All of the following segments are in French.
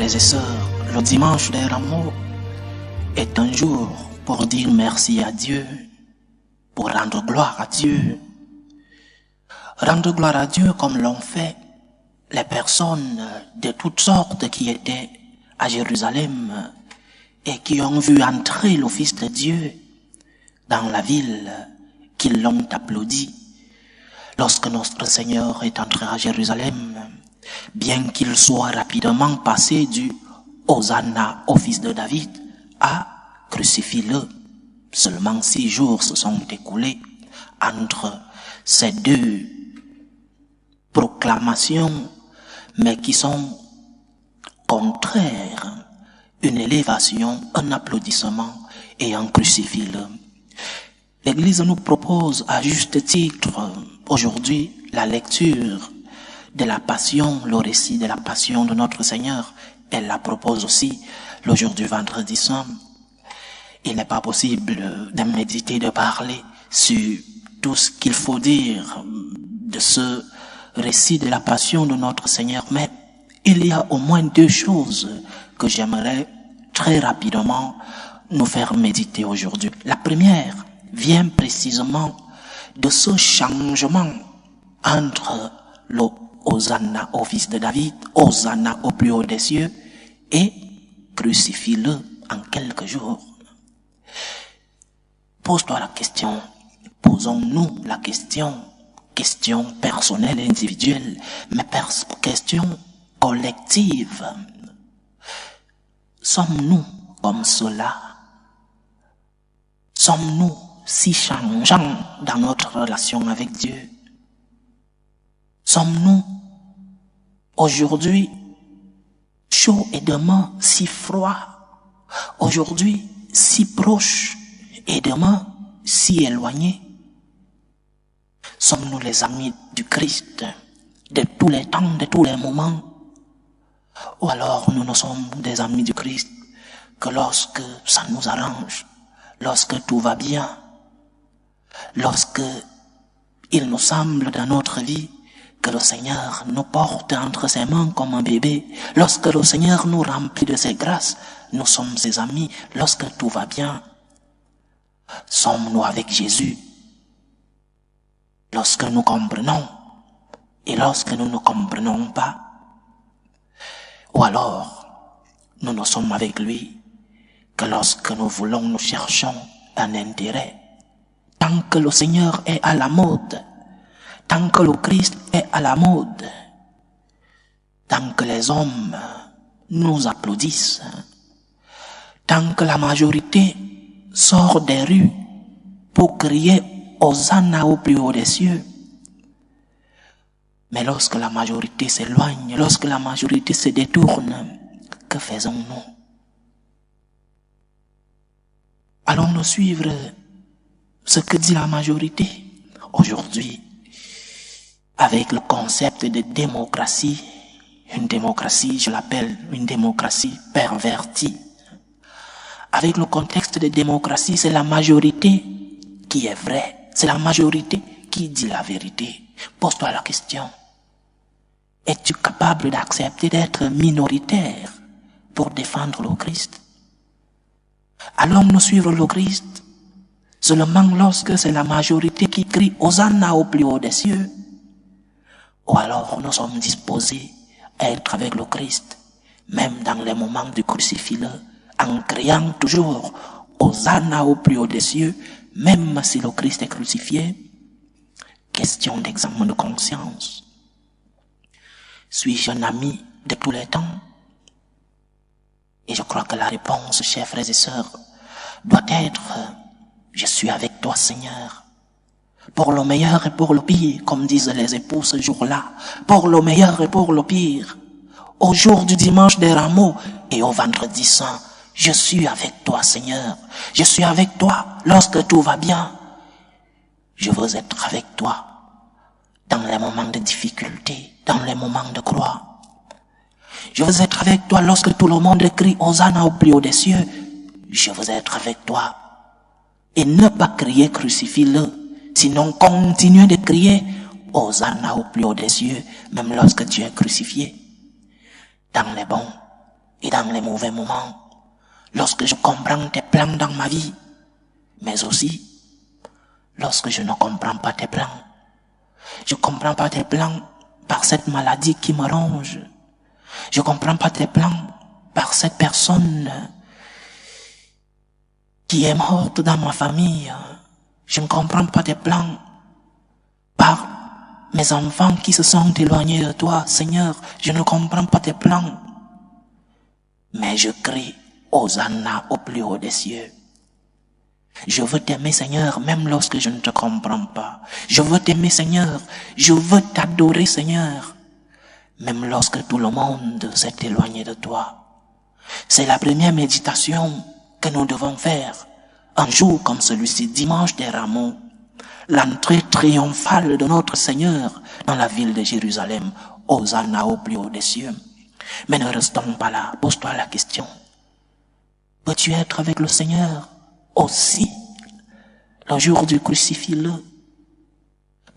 Frères et sœurs, le dimanche des Rameaux est un jour pour dire merci à Dieu, pour rendre gloire à Dieu. Rendre gloire à Dieu comme l'ont fait les personnes de toutes sortes qui étaient à Jérusalem et qui ont vu entrer le Fils de Dieu dans la ville, qui l'ont applaudi. Lorsque notre Seigneur est entré à Jérusalem, bien qu'il soit rapidement passé du Hosanna au Fils de David à crucifie-le, seulement 6 jours se sont écoulés entre ces deux proclamations, mais qui sont contraires, une élévation, un applaudissement et un crucifie-le. L'Église nous propose à juste titre aujourd'hui la lecture de la Passion, le récit de la Passion de notre Seigneur. Elle la propose aussi le jour du Vendredi Saint. Il n'est pas possible de méditer, de parler sur tout ce qu'il faut dire de ce récit de la Passion de notre Seigneur, mais il y a au moins 2 choses que j'aimerais très rapidement nous faire méditer aujourd'hui. La première vient précisément de ce changement entre le Hosanna au Fils de David, Hosanna au plus haut des cieux, et crucifie-le en quelques jours. Pose-toi la question, posons-nous la question personnelle et individuelle, mais question collective. Sommes-nous comme cela? Sommes-nous si changeants dans notre relation avec Dieu? Sommes-nous aujourd'hui chauds et demain si froids? Aujourd'hui si proches et demain si éloignés? Sommes-nous les amis du Christ de tous les temps, de tous les moments? Ou alors nous ne sommes des amis du Christ que lorsque ça nous arrange, lorsque tout va bien, lorsque il nous semble dans notre vie que le Seigneur nous porte entre ses mains comme un bébé, lorsque le Seigneur nous remplit de ses grâces, nous sommes ses amis. Lorsque tout va bien, sommes-nous avec Jésus? Lorsque nous comprenons et lorsque nous ne comprenons pas, ou alors nous ne sommes avec lui que lorsque nous voulons, nous cherchons un intérêt. Tant que le Seigneur est à la mode, tant que le Christ est à la mode, tant que les hommes nous applaudissent, tant que la majorité sort des rues pour crier Hosanna au plus haut des cieux, mais lorsque la majorité s'éloigne, lorsque la majorité se détourne, que faisons-nous? Allons-nous suivre ce que dit la majorité aujourd'hui avec le concept de démocratie? Une démocratie, je l'appelle une démocratie pervertie. Avec le contexte de démocratie, c'est la majorité qui est vraie, c'est la majorité qui dit la vérité. Pose-toi la question. Es-tu capable d'accepter d'être minoritaire pour défendre le Christ? Allons-nous suivre le Christ seulement lorsque c'est la majorité qui crie Hosanna au plus haut des cieux? Ou alors nous sommes disposés à être avec le Christ, même dans les moments du crucifix, en criant toujours Hosanna au plus haut des cieux, même si le Christ est crucifié? Question d'examen de conscience. Suis-je un ami de tous les temps? Et je crois que la réponse, chers frères et sœurs, doit être je suis avec toi, Seigneur. Pour le meilleur et pour le pire, comme disent les époux ce jour-là. Pour le meilleur et pour le pire. Au jour du dimanche des Rameaux et au Vendredi Saint, je suis avec toi, Seigneur. Je suis avec toi lorsque tout va bien. Je veux être avec toi dans les moments de difficulté, dans les moments de croix. Je veux être avec toi lorsque tout le monde crie Hosanna au plus haut des cieux. Je veux être avec toi. Et ne pas crier crucifie-le, sinon continuer de crier Hosanna au plus haut des cieux, même lorsque tu es crucifié. Dans les bons et dans les mauvais moments, lorsque je comprends tes plans dans ma vie, mais aussi lorsque je ne comprends pas tes plans. Je ne comprends pas tes plans par cette maladie qui me ronge. Je ne comprends pas tes plans par cette personne qui est morte dans ma famille. Je ne comprends pas tes plans par mes enfants qui se sont éloignés de toi. Seigneur, je ne comprends pas tes plans. Mais je crie Hosanna au plus haut des cieux. Je veux t'aimer, Seigneur, même lorsque je ne te comprends pas. Je veux t'aimer, Seigneur. Je veux t'adorer, Seigneur, même lorsque tout le monde s'est éloigné de toi. C'est la première méditation que nous devons faire un jour comme celui-ci, dimanche des Rameaux, l'entrée triomphale de notre Seigneur dans la ville de Jérusalem. Hosanna au plus haut des cieux. Mais ne restons pas là. Pose-toi la question. Peux-tu être avec le Seigneur aussi le jour du crucifix-le?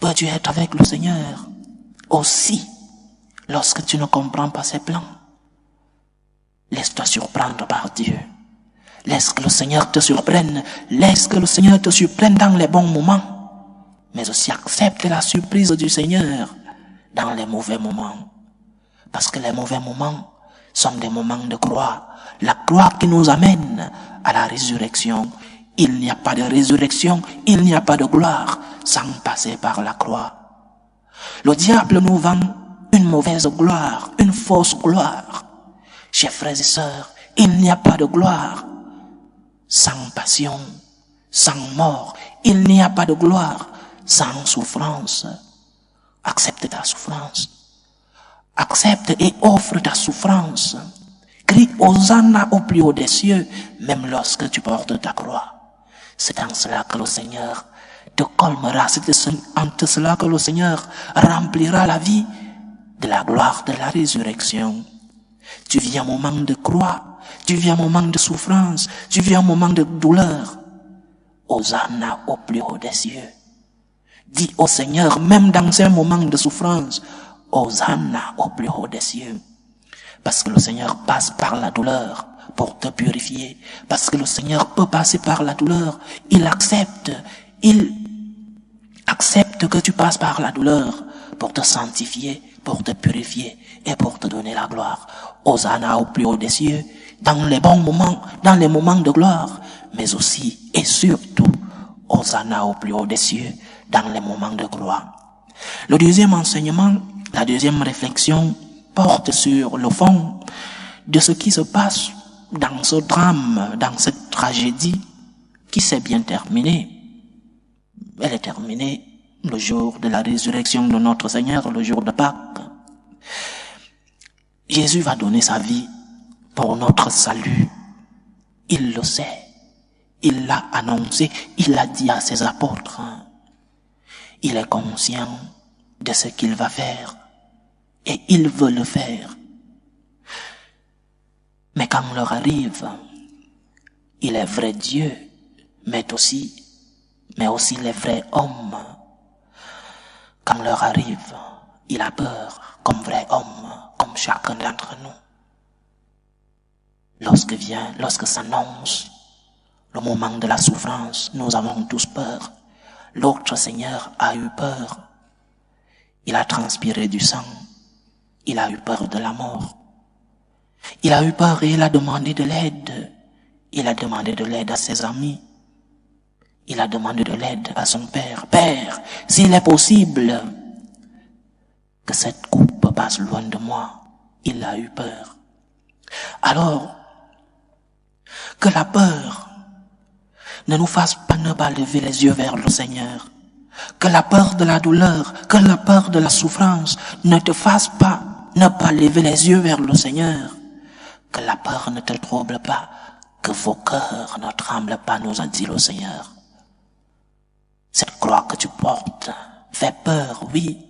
Peux-tu être avec le Seigneur aussi lorsque tu ne comprends pas ses plans? Laisse-toi surprendre par Dieu. Laisse que le Seigneur te surprenne. Laisse que le Seigneur te surprenne dans les bons moments. Mais aussi accepte la surprise du Seigneur dans les mauvais moments. Parce que les mauvais moments sont des moments de croix. La croix qui nous amène à la résurrection. Il n'y a pas de résurrection, il n'y a pas de gloire sans passer par la croix. Le diable nous vend une mauvaise gloire, une fausse gloire. Chers frères et sœurs, il n'y a pas de gloire sans passion, sans mort. Il n'y a pas de gloire sans souffrance. Accepte ta souffrance. Accepte et offre ta souffrance. Crie Hosanna au plus haut des cieux, même lorsque tu portes ta croix. C'est en cela que le Seigneur te colmera. C'est en cela que le Seigneur remplira la vie de la gloire de la résurrection. Tu vis un moment de croix, tu vis un moment de souffrance, tu vis un moment de douleur. Hosanna au plus haut des cieux. Dis au Seigneur, même dans ces moments de souffrance, Hosanna au plus haut des cieux. Parce que le Seigneur passe par la douleur pour te purifier. Parce que le Seigneur peut passer par la douleur. Il accepte que tu passes par la douleur pour te sanctifier, pour te purifier et pour te donner la gloire. Hosanna au plus haut des cieux, dans les bons moments, dans les moments de gloire, mais aussi et surtout, Hosanna au plus haut des cieux, dans les moments de gloire. Le deuxième enseignement, la deuxième réflexion porte sur le fond de ce qui se passe dans ce drame, dans cette tragédie qui s'est bien terminée. Elle est terminée le jour de la résurrection de notre Seigneur, le jour de Pâques. Jésus va donner sa vie pour notre salut. Il le sait. Il l'a annoncé. Il l'a dit à ses apôtres. Il est conscient de ce qu'il va faire. Et il veut le faire. Mais quand l'heure arrive, il est vrai Dieu, mais aussi les vrais hommes. Quand l'heure arrive, il a peur comme vrai homme, comme chacun d'entre nous. Lorsque s'annonce le moment de la souffrance, nous avons tous peur. L'autre Seigneur a eu peur. Il a transpiré du sang. Il a eu peur de la mort. Il a eu peur et il a demandé de l'aide. Il a demandé de l'aide à ses amis. Il a demandé de l'aide à son Père. Père, s'il est possible que cette coupe passe loin de moi. Il a eu peur. Alors, que la peur ne nous fasse pas ne pas lever les yeux vers le Seigneur. Que la peur de la douleur, que la peur de la souffrance ne te fasse pas ne pas lever les yeux vers le Seigneur. Que la peur ne te trouble pas, que vos cœurs ne tremblent pas, nous a dit le Seigneur. Cette croix que tu portes fait peur, oui.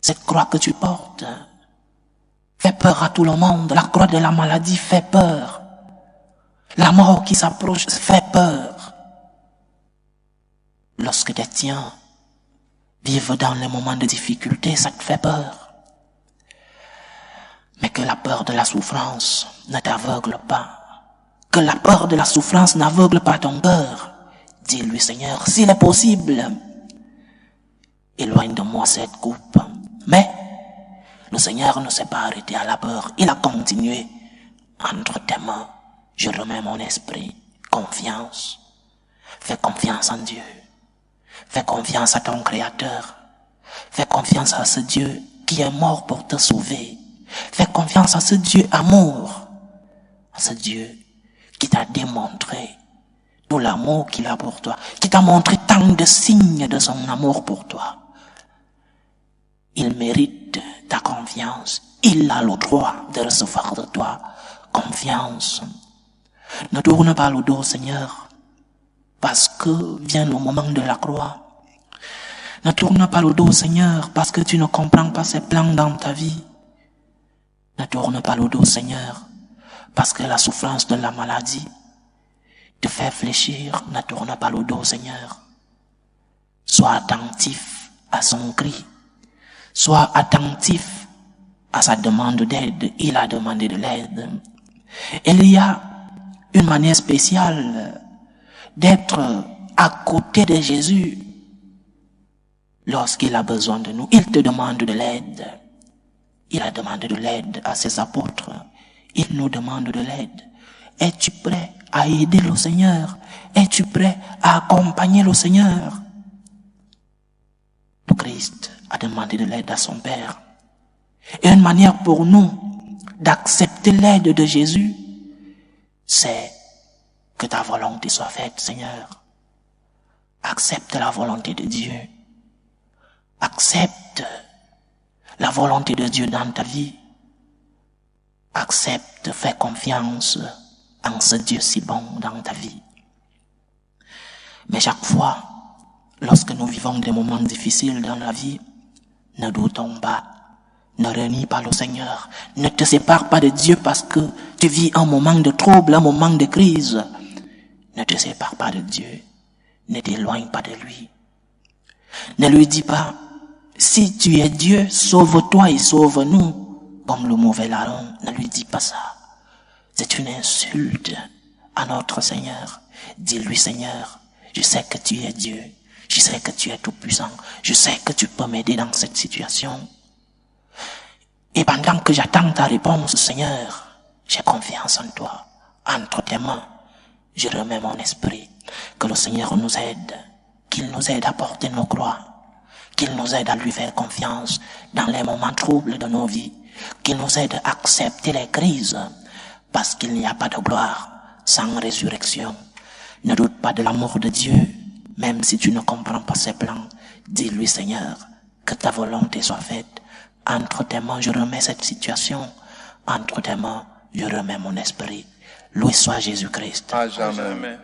Cette croix que tu portes fait peur à tout le monde. La croix de la maladie fait peur. La mort qui s'approche fait peur. Lorsque des tiens vivent dans les moments de difficulté, ça te fait peur. Mais que la peur de la souffrance ne t'aveugle pas. Que la peur de la souffrance n'aveugle pas ton cœur. Dis-lui, Seigneur, s'il est possible, éloigne de moi cette coupe. Mais le Seigneur ne s'est pas arrêté à la peur. Il a continué. Entre tes mains, je remets mon esprit. Confiance. Fais confiance en Dieu. Fais confiance à ton Créateur. Fais confiance à ce Dieu qui est mort pour te sauver. Fais confiance à ce Dieu amour. À ce Dieu qui t'a démontré tout l'amour qu'il a pour toi. Qui t'a montré tant de signes de son amour pour toi. Il mérite ta confiance. Il a le droit de recevoir de toi confiance. Ne tourne pas le dos, Seigneur, parce que vient le moment de la croix. Ne tourne pas le dos, Seigneur, parce que tu ne comprends pas ses plans dans ta vie. Ne tourne pas le dos, Seigneur, parce que la souffrance de la maladie te fait fléchir. Ne tourne pas le dos, Seigneur. Sois attentif à son cri. Sois attentif à sa demande d'aide. Il a demandé de l'aide. Il y a une manière spéciale d'être à côté de Jésus lorsqu'il a besoin de nous. Il te demande de l'aide. Il a demandé de l'aide à ses apôtres. Il nous demande de l'aide. Es-tu prêt à aider le Seigneur? Es-tu prêt à accompagner le Seigneur? Le Christ a demandé de l'aide à son Père. Et une manière pour nous d'accepter l'aide de Jésus, c'est que ta volonté soit faite, Seigneur. Accepte la volonté de Dieu. Accepte la volonté de Dieu dans ta vie. Accepte, fais confiance en ce Dieu si bon dans ta vie. Mais chaque fois, lorsque nous vivons des moments difficiles dans la vie, ne doutons pas. Ne renie pas le Seigneur. Ne te sépare pas de Dieu parce que tu vis un moment de trouble, un moment de crise. Ne te sépare pas de Dieu. Ne t'éloigne pas de lui. Ne lui dis pas, si tu es Dieu, sauve-toi et sauve-nous, comme le mauvais larron. Ne lui dis pas ça. C'est une insulte à notre Seigneur. Dis-lui, Seigneur, je sais que tu es Dieu. Je sais que tu es tout-puissant. Je sais que tu peux m'aider dans cette situation. Et pendant que j'attends ta réponse, Seigneur, j'ai confiance en toi. Entre tes mains, je remets mon esprit. Que le Seigneur nous aide. Qu'il nous aide à porter nos croix. Qu'il nous aide à lui faire confiance dans les moments troubles de nos vies. Qu'il nous aide à accepter les crises. Parce qu'il n'y a pas de gloire sans résurrection. Ne doute pas de l'amour de Dieu. Même si tu ne comprends pas ses plans, dis-lui, Seigneur, que ta volonté soit faite. Entre tes mains, je remets cette situation. Entre tes mains, je remets mon esprit. Loué soit Jésus-Christ. À jamais.